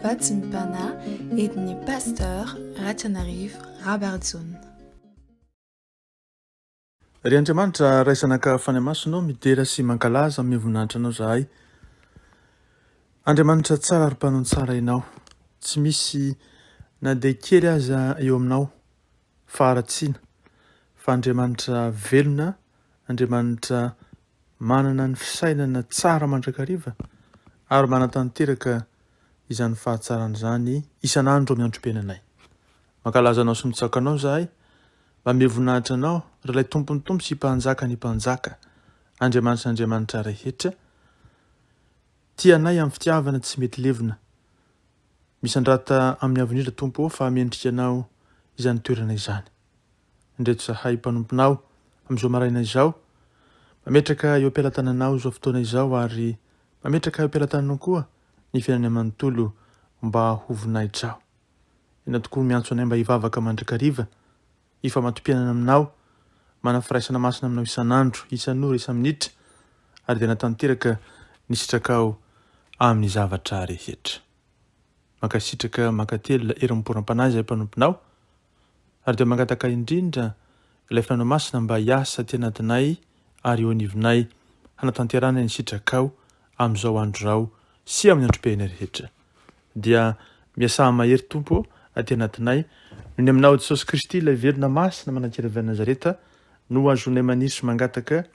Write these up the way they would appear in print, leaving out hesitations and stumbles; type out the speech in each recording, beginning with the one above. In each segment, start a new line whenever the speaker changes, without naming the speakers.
Vatsim-pana ediny pasteur Ratsanarivo Rabardson.
Ry Andriamanitra raisanaka fanamasinao midera sy mankalaza amin'ny voninahitra anao zahay. Andriamanitra tsara ary mpanao tsara ianao. Tsy misy na dia kely aza eo aminao faharatsiana. Fa Andriamanitra velona, Andriamanitra manana ny fisainana tsara mandrakariva ary manatanteraka izany fahatsarana izany isan'andro amin'ny androm-piainanay. Mankalaza anao sy mitsaka anao zahay, mba mivoninahitra anao raha ilay tompony tompo sy mpanjaka ny mpanjaka, Andriamanitra rehetra, tianay amin'ny fitiavana tsy mety levina. Misandrata amin'ny avenira tompo fa miendrika anao izany toerana izany. Indreto zahay mpanomponao amin'izao maraina izao, mametraka eo am-pialatananao izao fotoana izao ary mametraka eo am-pialatananao koa ny fiainany manontolo mba ho voninahitra. Ina tokoa miantso anay mba hivavaka mandrakariva, hifamatopianana aminao, manafiraisana masina aminao isan'andro, isan'ora, isa-minitra, ary dia natanteraka ny sitrakao amin'ny zavatra rehetra. Mankasitraka mankatelina erim-poram-panahy izay mpanomponao, ary dia mangataka indrindra ilay fanao masina mba hiasa aty anatinay ary eo anivonay hanatanterana ny sitrakao amin'izao andro izao sy amin'ny androm-piainana rehetra. Dia miasa mahery tompo aty anatinay, noho ny aminao Jesosy Kristy ilay velona masina manankera Nazareta, no azonay manisy mangataka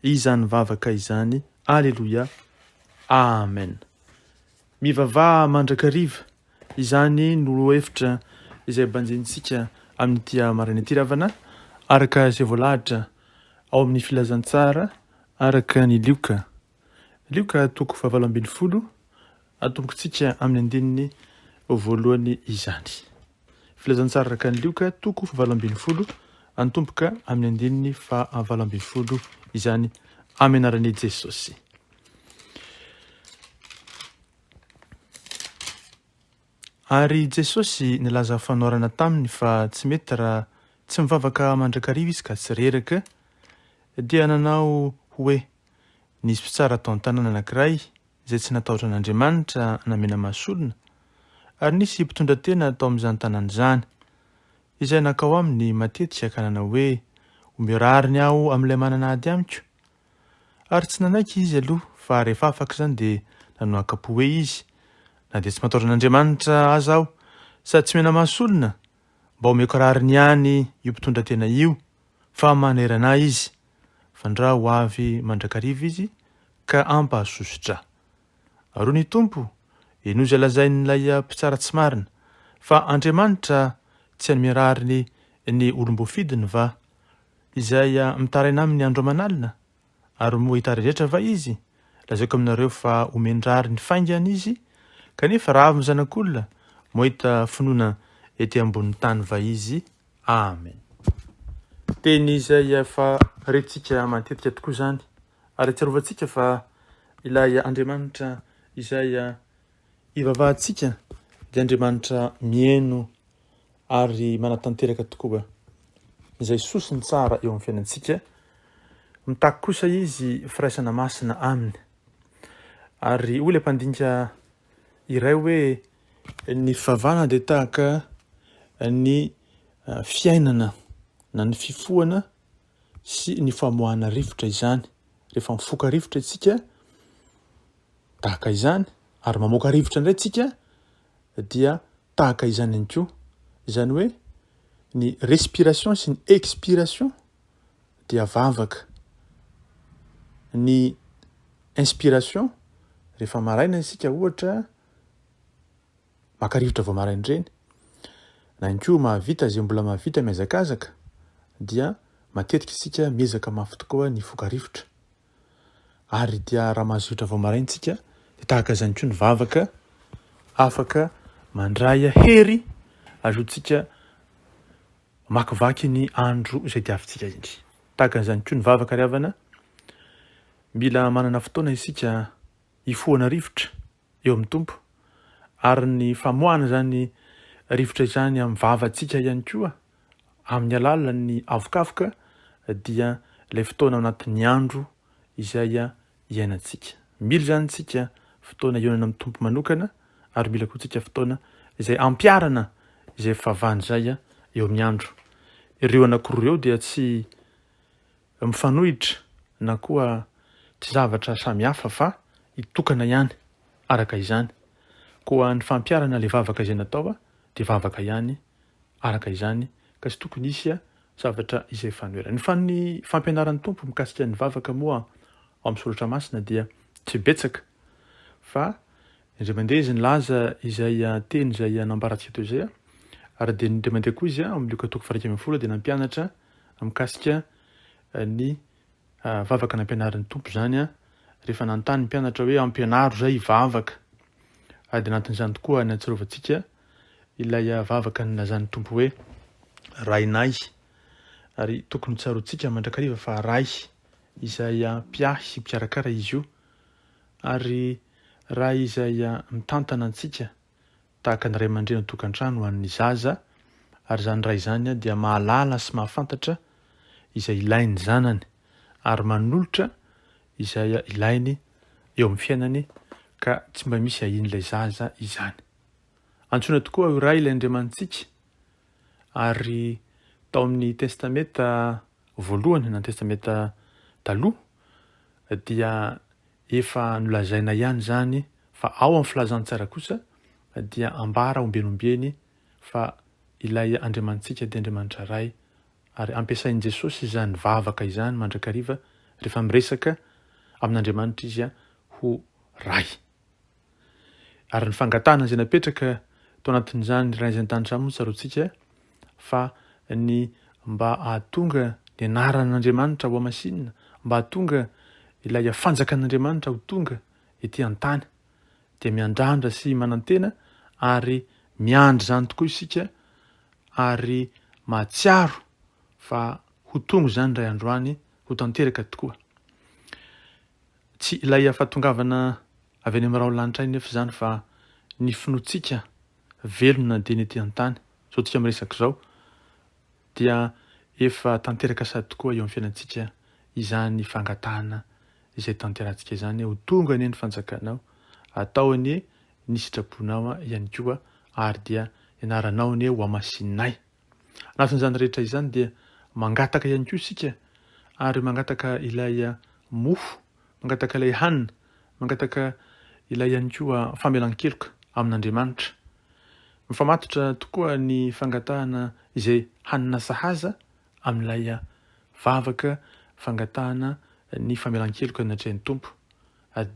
izany vavaka izany. Aleloia. Amen. Mivavaha mandrakariva, izany no hevitra izay banjentsika amin'ny tia maraina ity ravana, araka izay voalahatra ao amin'ny filazantsara, araka ny Lioka toko 7:20, atombokantsika amin'ny andininy voalohany izany. Filazantsara araka ny Lioka toko 7:20, antomboka amin'ny andininy 7:20 izany, amin'ny anaran'i Jesosy. Ary Jesosy nilaza fanoarana taminy fa tsy mety raha tsy mivavaka mandrakariva izy ka tsy reraka, dia nanao hoe nisy mpitsara atao an-tanàna anankiray izay tsy natahotra an'Andriamanitra namena mahasolona, ary nisy mpitondra tena atao amin'izany tanàna izany, izay nakao aminy matetika ka nanao hoe omeo rariny aho amin'ilay manana ady amiko. Ary tsy nanaiky izy aloha, fa rehefa afaka izany dia nanao akapo hoe izy na dia tsy matahotra an'Andriamanitra aza aho sady tsy mena mahasolona, mba omeko rariny ihany io mpitondra tena io, fa manerana izy, fa ndra ho avy mandrakariva izy ka ampahasosotra. Aroa ny tompo, enozy alazain'ilay mpitsara tsy marina, fa Andriamanitra tsy hanome rariny ny olom-boafidiny va? Izay mitaraina amin'ny andro aman'alina, ary moa hitarehetra va izy? Lazaiko aminareo fa omeny rariny faingana izy, kanefa raha avy ny zanak'olona, mohita finoana ety ambony tany va izy? Amen. Teny izay fa rentsika matetika tokoa izany, ary atsiarovantsika fa ilay Andriamanitra izay hivavahantsika dia Andriamanitra mihaino ary manatanteraka tokoa, izay sosiny tsara eo amin'ny fiainantsika. Mitaky kosa izy firaisana masina aminy. Ary hoy ilay mpandinika iray hoe ny fivavahana dia tahaka ny fiainana na ny fifohana sy ny famoahana rivotra izany. Rehefa mifoka rivotra isika tahaka izany, ary mamoaka rivotra indray isika dia tahaka izany ihany koa. Izany hoe ny respiration sy ny expiration dia vavaka. Ny inspiration rehefa maraina isika ohatra maka rivotra vao maraina ireny, na ihany koa mahavita izay mbola mahavita mihazakazaka, dia matetika isika miezaka mafy tokoa ny foka rivotra. Ary dia raha mahazo rivotra vao maraina isika dia tahaka izany koa ny vavaka, afaka mandray hery azotsika makivaky ny andro izay diavintsika indry. Tahaka izany koa ny vavaka ry havana, mila manana fotoana isika hifohana rivotra eo amin'ny tompo, ary ny famoahana izany rivotra izany amin'ny vavantsika ihany koa amin'ny alalan'ny avokafoka dia ilay fotoana ao anatin'ny andro izay iainantsika. Mila izany tsika fotoana ionana amin'ny tompo manokana ary mila koa tsika fotoana izay ampiarana izay fahavany zay eo amin'ny andro. Ireo anankiroa ireo dia tsy mifanohitra na koa tsy zavatra samihafa fa hitokana ihany araka izany. Koa ny fampiarana le vavaka izay natao dia vavaka ihany araka izany ka tsy tokony isy zavatra izay fanoherana. Ny fampianaran'ny tompo mikasika ny vavaka moa ao amin'ny soratra masina dia tsy betsaka fa indray mandeha izy nilaza izay teny izay nambarantsika teo izay ary dia indray mandeha koa izy amin'ny Luka 1:10 dia nampianatra mikasika ny vavaka nampianaran'ny tompo zany rehefa nanontany ny mpianatra hoe ampianaro zay vavaka. Dia anatin'izany tokoa ny atsiarovantsika ilay vavaka nilazan'ny tompo hoe rainay, ary tokony tsaroantsika mandrakariva fa ray izay mpiahy sy mpikarakara izy io, ary ray izay mitantana antsika tahaka ny ray aman-dreny tokantrano ho an'ny zaza, ary zany ray zany dia mahalala sy mahafantatra izay ilainy zanany ary manolotra izay ilainy eo amin'ny fiainany ka tsy mba misy ahin'ilay zaza izany. Antsoina tokoa io ray ilay Andriamantsika, ary tao amin'ny testameta voalohany na testameta taloha dia efa nolazaina ihany zany fa ao amin'ny filazantsara kosa dia ambara ombenombeny fa ilay Andriamantsika dia Andriamanitra ray, ary ampiasain'i Jesosy izany vavaka izany mandrakariva rehefa miresaka amin'Andriamanitra izy ho ray. Ary ny fangatahana izay napetraka tao anatin'izany ray izay an-tany moa tsaroantsika fa ny mba ahatonga ny anaran'Andriamanitra ho amasinina, mba ahatonga ilay fanjakan'Andriamanitra ho tonga ety an-tany dia miandrandra sy manantena ary miandry zany tokoa isika, ary mahatsiaro fa ho tonga zany ray androany ho tanteraka tokoa. Tsy ilay fahatongavana avy any amin'ny raolanitra iny nefa zany fa ny finoantsika velona dia ny ety an-tany zao tsika miresaka zao dia efa tanteraka sady tokoa eo amin'ny fiainantsika izany fangatahana izay tanterantsika izany ho tonga anie ny fanjakanao, atao anie ny sitraponao ihany koa, ary dia ianaranao anie ho amasinay. Anatin'izany rehetra izany dia mangataka ihany koa isika, ary mangataka ilay mofo, mangataka ilay hanina, mangataka ilay ihany koa famelan-keloka amin'Andriamanitra. Mifamatotra tokoa ny fangatahana izay hanina sahaza amin'ilay vavaka fangatahana ny famelan-keloka natrehan'ny tompo.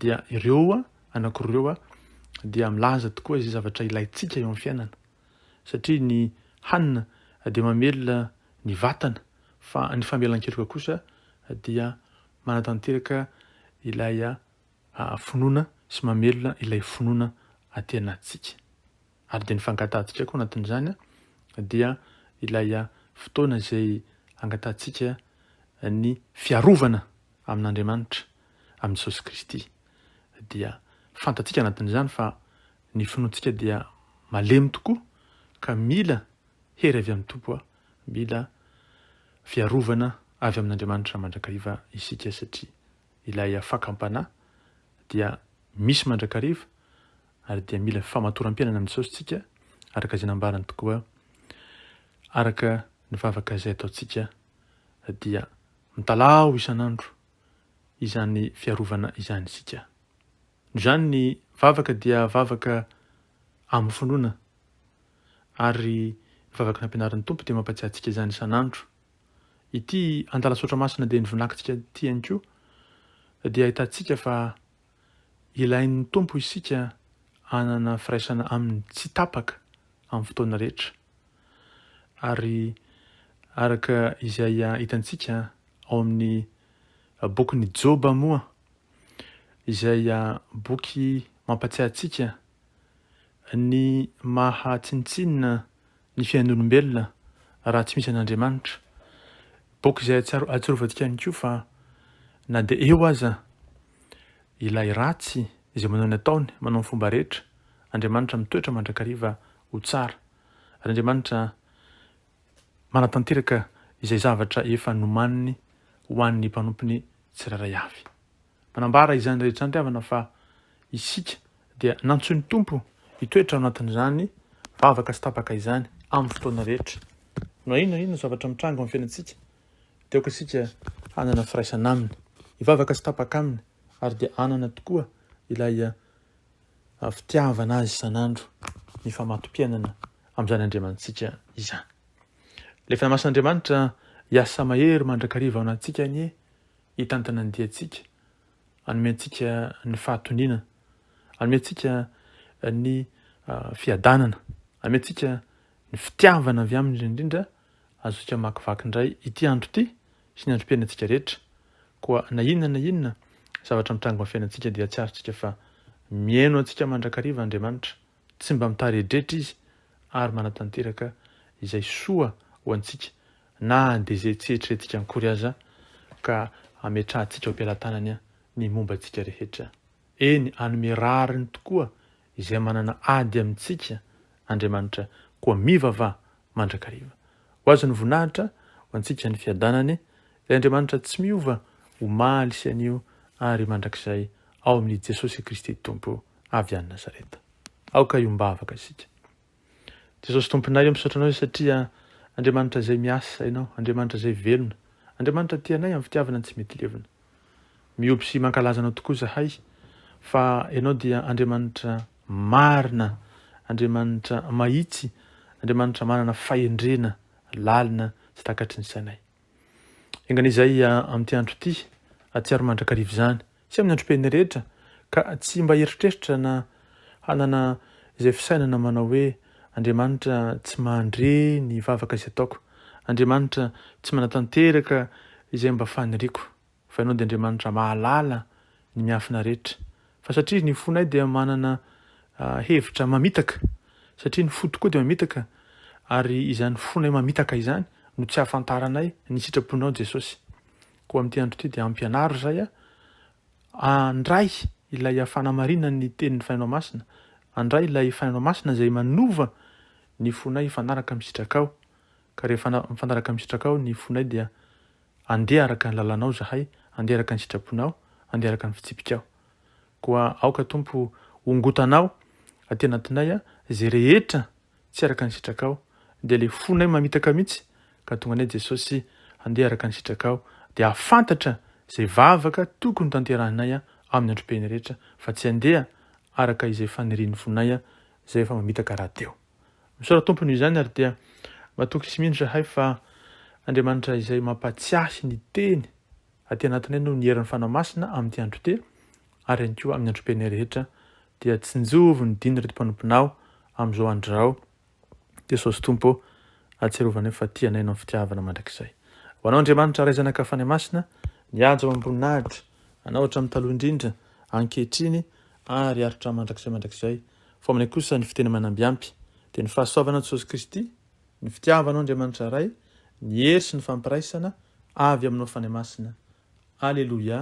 Dia ireo anankiroa dia milaza tokoa izay zavatra ilaitsika eo amin'ny fiainana, satria ny hanina dia mamelona ny vatana fa ny famelan-keloka kosa dia manatanteraka ilay finoana sy mamelona ilay finoana aty anatsika. Ary dia ny fangatahantsika koa anatin'izany dia ilay fotoana izay angatahantsika ny fiarovana amin'Andriamanitra, amin'ny Jesosy Kristy. Dia fantatsika anatin'izany fa ny finoantsika dia malemy tokoa ka mila hery avy amin'ny tompo, mila fiarovana avy amin'Andriamanitra mandrakariva isika, satria ilay fakampana dia misy mandrakariva, ary dia mila famatoram-piainana amin'ny Jesosy tsika araka izay nambarany tokoa araka ny vavaka izay ataontsika dia mitalao isan'andro izany fiarovana izany isika. Izany ny vavaka dia vavaka amin'ny finoana, ary ny vavaka nampianaran'ny tompo dia mampatsiahy antsika izany isan'andro. Ity an-dalansotra masina dia nivonakintsika ity ihany koa dia ahitantsika fa ilain'ny tompo isika hanana firaisana amin'ny tsy tapaka amin'ny fotoana rehetra, ary araka izay hitantsika ao amin'ny bokin'ny Joba moa, izay boky mampatsiahy antsika ny mahatsinitsinina ny fiain'olombelona raha tsy misy an'Andriamanitra. Boky izay atsiarovantsika ihany koa fa na dia eo aza ilay ratsy izay manao ny ataony, manao ny fomba rehetra, Andriamanitra mitoetra mandrakariva ho tsara, ary Andriamanitra manatanteraka izay zavatra efa nomaniny ho an'ny mpanompony tsirairay avy. Manambara izany rehetra andriavana fa isika dia nantsoin'ny tompo hitoetra ao anatin'izany vavaka sy tapaka izany amin'ny fotoana rehetra. No inona zavatra mitrango amin'ny fiainantsika dia aoka isika hanana firaisana aminy, hivavaka sy tapaka aminy, ary dia hanana tokoa ilay fitiavana azy isan'andro, ny famatopianana amin'izany Andriamanitsika izany. Ilay fanamasin'Andriamanitra hiasa mahery mandrakariva ao anatsika ny hitantana ny diantsika, hanome antsika ny fahatoniana, hanome antsika ny fiadanana, hanome antsika ny fitiavana avy aminy indrindra azotsika makivaky indray ity andro ity sy ny androm-piainantsika rehetra. Koa na inona zavatra mitrango amin'ny fiainantsika dia tsy azotsika fa miaino antsika mandrakariva Andriamanitra, tsy mba mitaredretra izy ary manatanteraka izay soa ho antsika, na dia izay tsy eritreretintsika akory aza ka ametrahantsika ao am-pialantanany ny momba antsika rehetra. Eny, hanome rariny tokoa izay manana ady amintsika Andriamanitra, koa mivavaha mandrakariva. Ho azy ny voninahitra ho antsika ny fiadanany, ilay Andriamanitra tsy miova omaly sy anio ary mandrakizay ao amin'ny Jesosy Kristy Tompo avy any Nazareta. Aoka iombavaka isika. Jesosy Tomponay, misaotra anao satria Andriamanitra izay miasa ianao, Andriamanitra izay velona, Andriamanitra tianay amin'ny fitiavana tsy mety levona. Miompy sy mankalaza anao tokoa zahay fa ianao dia Andriamanitra marina, Andriamanitra mahitsy, Andriamanitra manana fahendrena lalina tsy takatry ny sainay. Engan'izay amin'ity andro ity, atsiaro mandrakariva izany, tsy amin'ny androm-piainana rehetra, ka tsy mba eritreritra na hanana izay fisainana manao hoe Andriamanitra tsy mandre ny vavaka izay ataoko, Andriamanitra tsy manatanteraka izay mba faniriako, fa ianao dia Andriamanitra mahalala ny miafina rehetra. Fa satria ny fonay dia manana hevitra mamitaka, satria ny fo tokoa dia mamitaka, ary izany fonay mamitaka izany no tsy hahafantaranay ny sitraponao Jesosy. Koa amin'ity andro ity dia ampianaro zay andray ilay fanamarinana ny tenin'ny Fainao Masina, andray ilay Fainao Masina izay manova ny fonay hifanaraka misitraka ao, ka rehefa mifanaraka misitraka ao ny fonay dia andeha araka ny lalanao zahay, andeha araka ny sitraponao, andeha araka ny fitsipikao. Koa aoka Tompo ongotanao aty anatinay izay rehetra tsy araka ny sitrakao, dia ilay fonay mamitaka mihitsy ka tonga anay Jesosy andeha araka ny sitrakao dia ahafantatra izay vavaka tokony tanterahinay amin'ny androm-piainana rehetra, fa tsy andeha araka izay fanirian'ny fonay izay efa mamitaka rahateo. Misaotra Tompo noho izany, ary dia matoky sy mino zahay fa Andriamanitra izay mampatsiasy ny teny aty anatinay no ny herin'ny Fainao Masina amin'ity andro ity, ary ihany koa amin'ny androm-piainana rehetra dia tsy njovy ny diny reto mpanomponao amin'izao andro izao. Jesosy Tompo atsiarovana fa tianay amin'ny fitiavana mandrakizay. Ho anao Andriamanitra ray zanaka Fainao Masina, nihaja ao amboninahitra, anao hatramin'ny taloha indrindra, ankehitriny ary aritra mandrakizay. Fa aminay kosa ny fiteny manambiampy dia ny fahasoavana Jesosy Kristy, ny fitiavanao Andriamanitra ray, ny hery sy ny fampiraisana avy aminao Fainao Masina. Aleloia.